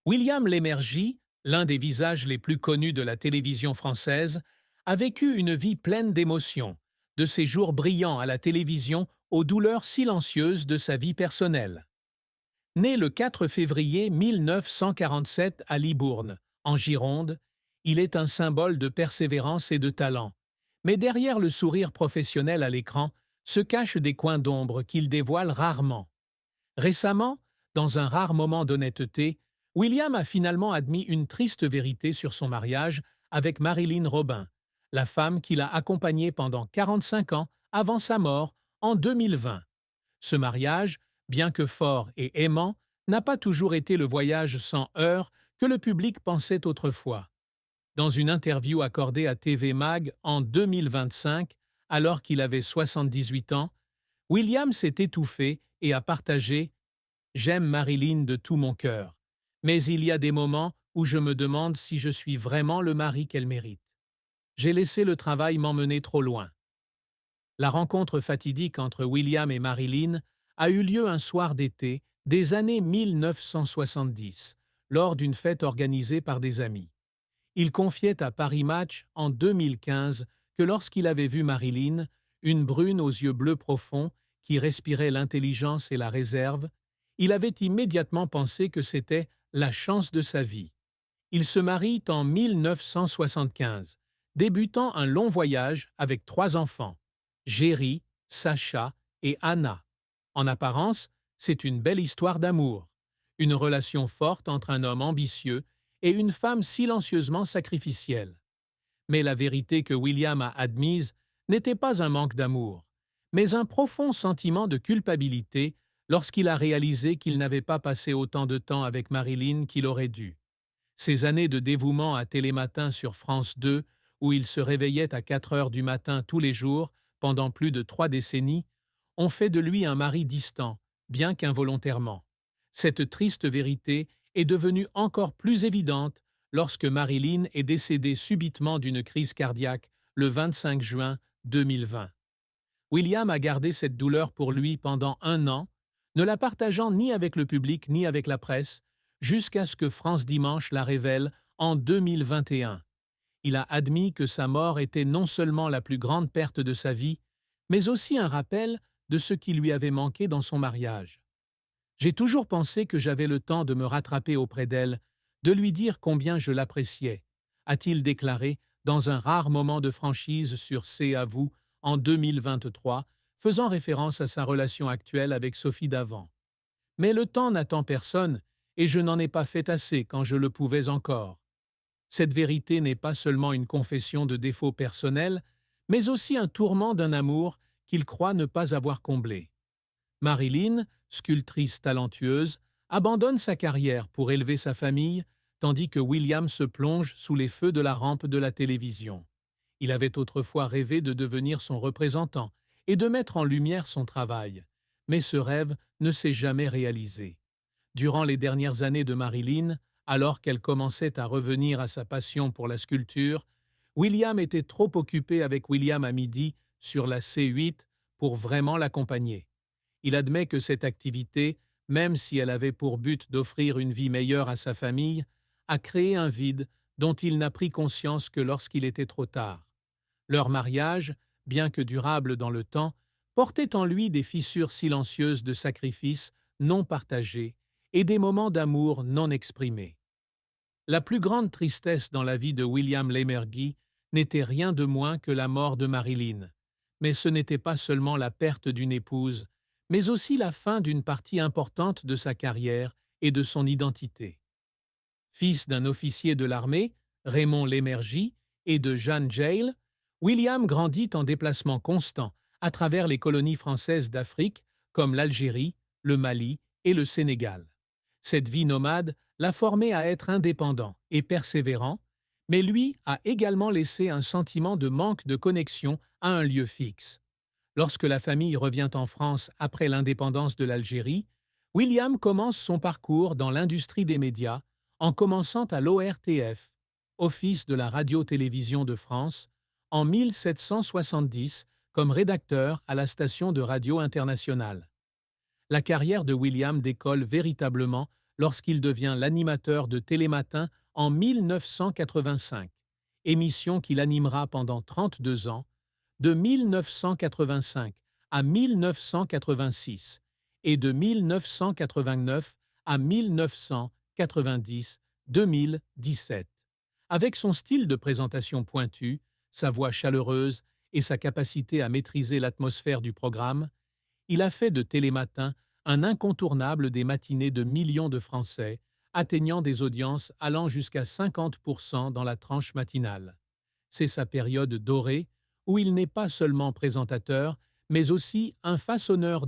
William Lémergie, l'un des visages les plus connus de la télévision française, a vécu une vie pleine d'émotions, de ses jours brillants à la télévision aux douleurs silencieuses de sa vie personnelle. Né le 4 février 1947 à Libourne, en Gironde, il est un symbole de persévérance et de talent. Mais derrière le sourire professionnel à l'écran se cachent des coins d'ombre qu'il dévoile rarement. Récemment, dans un rare moment d'honnêteté, William a finalement admis une triste vérité sur son mariage avec Marilyn Robin, la femme qu'il a accompagnée pendant 45 ans avant sa mort en 2020. Ce mariage, bien que fort et aimant, n'a pas toujours été le voyage sans heurts que le public pensait autrefois. Dans une interview accordée à TV Mag en 2025, alors qu'il avait 78 ans, William s'est étouffé et a partagé J'aime Marilyn de tout mon cœur, mais il y a des moments où je me demande si je suis vraiment le mari qu'elle mérite. J'ai laissé le travail m'emmener trop loin. La rencontre fatidique entre William et Marilyn a eu lieu un soir d'été des années 1970, lors d'une fête organisée par des amis. Il confiait à Paris Match en 2015 que lorsqu'il avait vu Marilyn, une brune aux yeux bleus profonds qui respirait l'intelligence et la réserve, il avait immédiatement pensé que c'était la chance de sa vie. Ils se marient en 1975, débutant un long voyage avec 3 enfants, Jerry, Sacha et Anna. En apparence, c'est une belle histoire d'amour, une relation forte entre un homme ambitieux et une femme silencieusement sacrificielle. Mais la vérité que William a admise n'était pas un manque d'amour, mais un profond sentiment de culpabilité lorsqu'il a réalisé qu'il n'avait pas passé autant de temps avec Marilyn qu'il aurait dû. Ces années de dévouement à Télématin sur France 2, où il se réveillait à 4 heures du matin tous les jours pendant plus de 3 décennies, ont fait de lui un mari distant, bien qu'involontairement. Cette triste vérité est devenue encore plus évidente lorsque Marilyn est décédée subitement d'une crise cardiaque le 25 juin 2020. William a gardé cette douleur pour lui pendant 1 an, ne la partageant ni avec le public ni avec la presse, jusqu'à ce que France Dimanche la révèle en 2021. Il a admis que sa mort était non seulement la plus grande perte de sa vie, mais aussi un rappel de ce qui lui avait manqué dans son mariage. J'ai toujours pensé que j'avais le temps de me rattraper auprès d'elle, de lui dire combien je l'appréciais, a-t-il déclaré dans un rare moment de franchise sur C'est à vous en 2023, faisant référence à sa relation actuelle avec Sophie Davant. Mais le temps n'attend personne et je n'en ai pas fait assez quand je le pouvais encore. Cette vérité n'est pas seulement une confession de défauts personnels, mais aussi un tourment d'un amour qu'il croit ne pas avoir comblé. Marilyn, sculptrice talentueuse, abandonne sa carrière pour élever sa famille, tandis que William se plonge sous les feux de la rampe de la télévision. Il avait autrefois rêvé de devenir son représentant et de mettre en lumière son travail, mais ce rêve ne s'est jamais réalisé. Durant les dernières années de Marilyn, alors qu'elle commençait à revenir à sa passion pour la sculpture, William était trop occupé avec William à midi sur la C8 pour vraiment l'accompagner. Il admet que cette activité, même si elle avait pour but d'offrir une vie meilleure à sa famille, a créé un vide dont il n'a pris conscience que lorsqu'il était trop tard. Leur mariage, bien que durable dans le temps, portait en lui des fissures silencieuses de sacrifices non partagés et des moments d'amour non exprimés. La plus grande tristesse dans la vie de William Lémergie n'était rien de moins que la mort de Marilyn. Mais ce n'était pas seulement la perte d'une épouse, mais aussi la fin d'une partie importante de sa carrière et de son identité. Fils d'un officier de l'armée, Raymond Lémergie, et de Jeanne Jayle, William grandit en déplacement constant à travers les colonies françaises d'Afrique comme l'Algérie, le Mali et le Sénégal. Cette vie nomade l'a formé à être indépendant et persévérant, mais lui a également laissé un sentiment de manque de connexion à un lieu fixe. Lorsque la famille revient en France après l'indépendance de l'Algérie, William commence son parcours dans l'industrie des médias en commençant à l'ORTF, Office de la radio-télévision de France, en 1770 comme rédacteur à la station de radio internationale. La carrière de William décolle véritablement lorsqu'il devient l'animateur de Télématin en 1985, émission qu'il animera pendant 32 ans, de 1985 à 1986 et de 1989 à 1990-2017. Avec son style de présentation pointu, sa voix chaleureuse et sa capacité à maîtriser l'atmosphère du programme, il a fait de Télématin un incontournable des matinées de millions de Français, atteignant des audiences allant jusqu'à 50% dans la tranche matinale. C'est sa période dorée, où il n'est pas seulement présentateur, mais aussi un façonneur